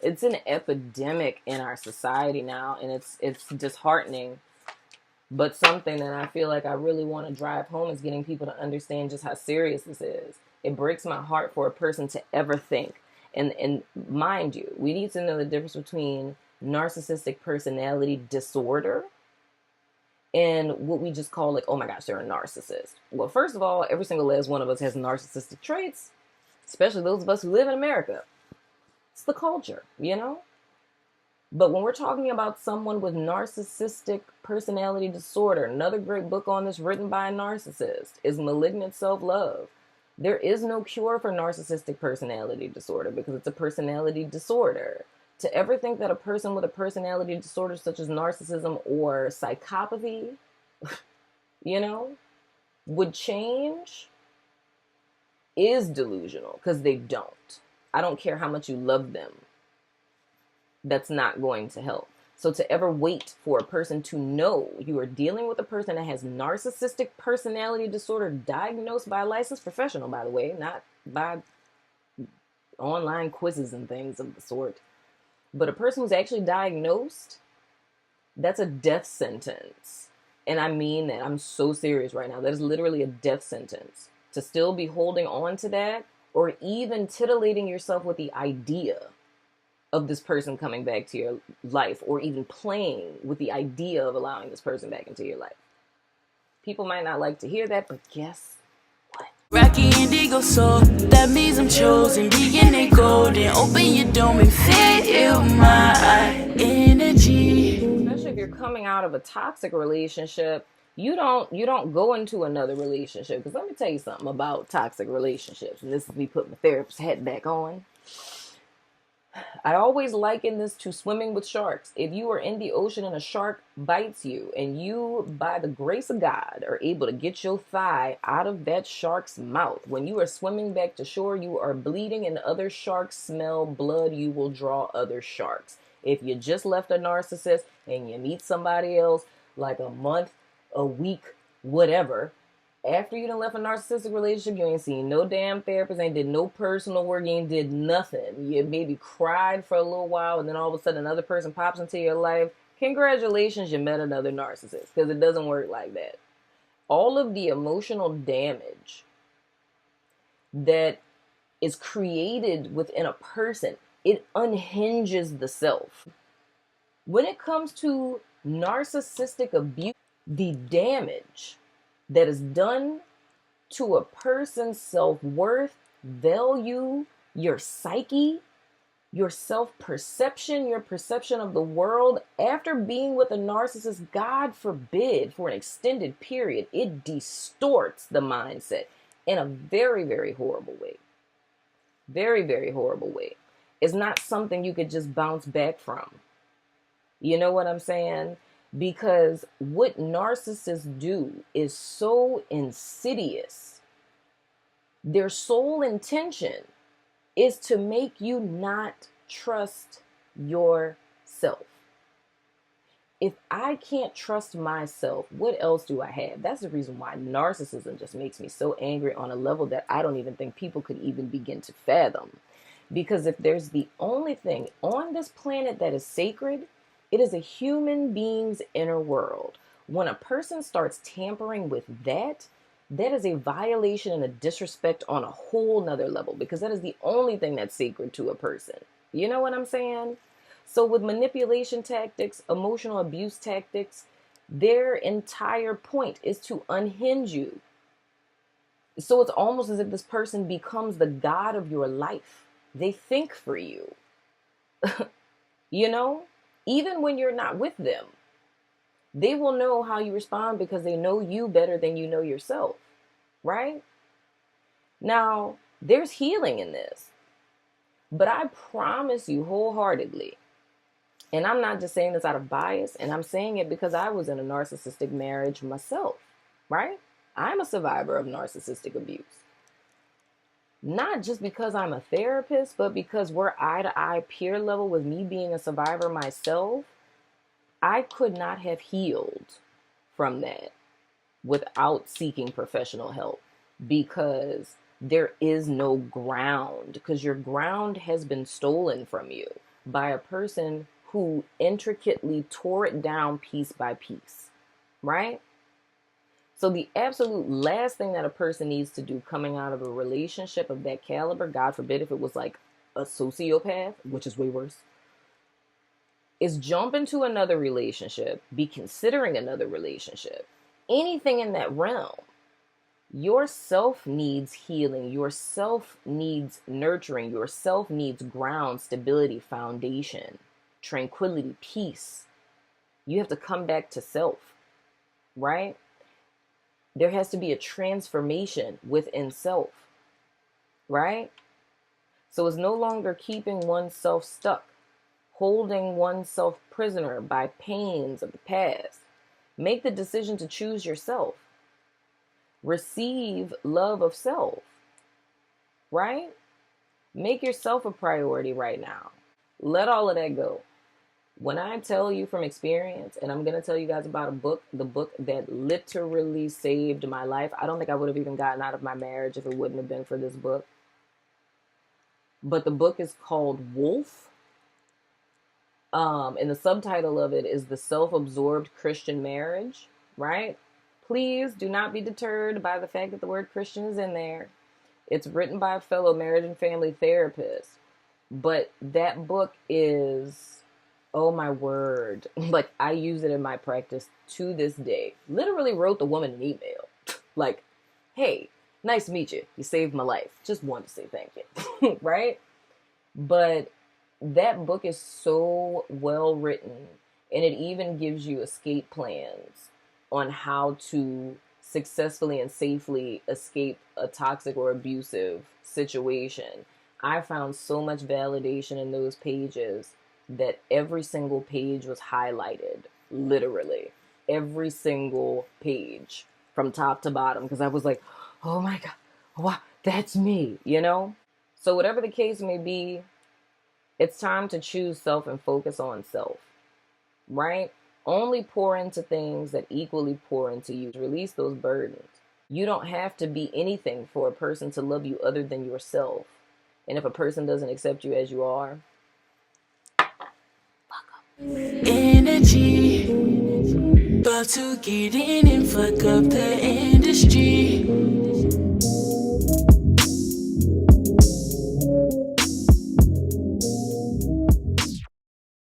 It's an epidemic in our society now, and it's disheartening. But something that I feel like I really want to drive home is getting people to understand just how serious this is. It breaks my heart for a person to ever think. And mind you, we need to know the difference between narcissistic personality disorder and what we just call like, oh my gosh, they're a narcissist. Well, first of all, every single last one of us has narcissistic traits, especially those of us who live in America. It's the culture, you know? But when we're talking about someone with narcissistic personality disorder, another great book on this written by a narcissist is Malignant Self-Love. There is no cure for narcissistic personality disorder because it's a personality disorder. To ever think that a person with a personality disorder such as narcissism or psychopathy, you know, would change is delusional, because they don't. I don't care how much you love them. That's not going to help. So to ever wait for a person to know you are dealing with a person that has narcissistic personality disorder diagnosed by a licensed professional, by the way, not by online quizzes and things of the sort, but a person who's actually diagnosed, that's a death sentence. And I mean that. I'm so serious right now. That is literally a death sentence. To still be holding on to that, or even titillating yourself with the idea of this person coming back to your life, or even playing with the idea of allowing this person back into your life. People might not like to hear that, but guess what? Rocky indigo soul, that means I'm chosen. Being golden, open your dome and feel my energy. Especially if you're coming out of a toxic relationship, you don't go into another relationship. Because let me tell you something about toxic relationships, and this is me putting my therapist hat back on. I always liken this to swimming with sharks. If you are in the ocean and a shark bites you, and you, by the grace of God, are able to get your thigh out of that shark's mouth, when you are swimming back to shore, you are bleeding and other sharks smell blood, you will draw other sharks. If you just left a narcissist and you meet somebody else like a month, a week, whatever, after you done left a narcissistic relationship, you ain't seen no damn therapist, ain't did no personal work, you ain't did nothing. You maybe cried for a little while, and then all of a sudden another person pops into your life. Congratulations, you met another narcissist, because it doesn't work like that. All of the emotional damage that is created within a person, it unhinges the self. When it comes to narcissistic abuse, the damage that is done to a person's self-worth, value, your psyche, your self-perception, your perception of the world, after being with a narcissist, God forbid, for an extended period, it distorts the mindset in a very, very horrible way. Very, very horrible way. It's not something you could just bounce back from. You know what I'm saying? Because what narcissists do is so insidious. Their sole intention is to make you not trust yourself. If I can't trust myself, what else do I have? That's the reason why narcissism just makes me so angry on a level that I don't even think people could even begin to fathom. Because if there's the only thing on this planet that is sacred, it is a human being's inner world. When a person starts tampering with that, that is a violation and a disrespect on a whole nother level, because that is the only thing that's sacred to a person. You know what I'm saying? So with manipulation tactics, emotional abuse tactics, their entire point is to unhinge you. So it's almost as if this person becomes the god of your life. They think for you. You know? Even when you're not with them, they will know how you respond because they know you better than you know yourself, right? Now, there's healing in this, but I promise you wholeheartedly, and I'm not just saying this out of bias, and I'm saying it because I was in a narcissistic marriage myself, right? I'm a survivor of narcissistic abuse. Not just because I'm a therapist, but because we're eye-to-eye peer level with me being a survivor myself. I could not have healed from that without seeking professional help, because there is no ground, because your ground has been stolen from you. by a person who intricately tore it down piece by piece, right? So the absolute last thing that a person needs to do coming out of a relationship of that caliber, God forbid if it was like a sociopath, which is way worse, is jump into another relationship, be considering another relationship, anything in that realm. Yourself needs healing. Yourself needs nurturing. Yourself needs ground, stability, foundation, tranquility, peace. You have to come back to self, right? There has to be a transformation within self, right? So it's no longer keeping oneself stuck, holding oneself prisoner by pains of the past. Make the decision to choose yourself. Receive love of self, right? Make yourself a priority right now. Let all of that go. When I tell you from experience, and I'm going to tell you guys about the book that literally saved my life. I don't think I would have even gotten out of my marriage if it wouldn't have been for this book. But the book is called Wolf. And the subtitle of it is The Self-Absorbed Christian Marriage, right? Please do not be deterred by the fact that the word Christian is in there. It's written by a fellow marriage and family therapist. But that book is, oh my word, like I use it in my practice to this day. Literally wrote the woman an email. Like, hey, nice to meet you. You saved my life. Just wanted to say thank you. Right? But that book is so well written, and it even gives you escape plans on how to successfully and safely escape a toxic or abusive situation. I found so much validation in those pages that every single page was highlighted, literally. Every single page from top to bottom, because I was like, oh my God, wow, that's me, you know? So whatever the case may be, it's time to choose self and focus on self, right? Only pour into things that equally pour into you. Release those burdens. You don't have to be anything for a person to love you other than yourself. And if a person doesn't accept you as you are, energy, about to get in and fuck up the industry.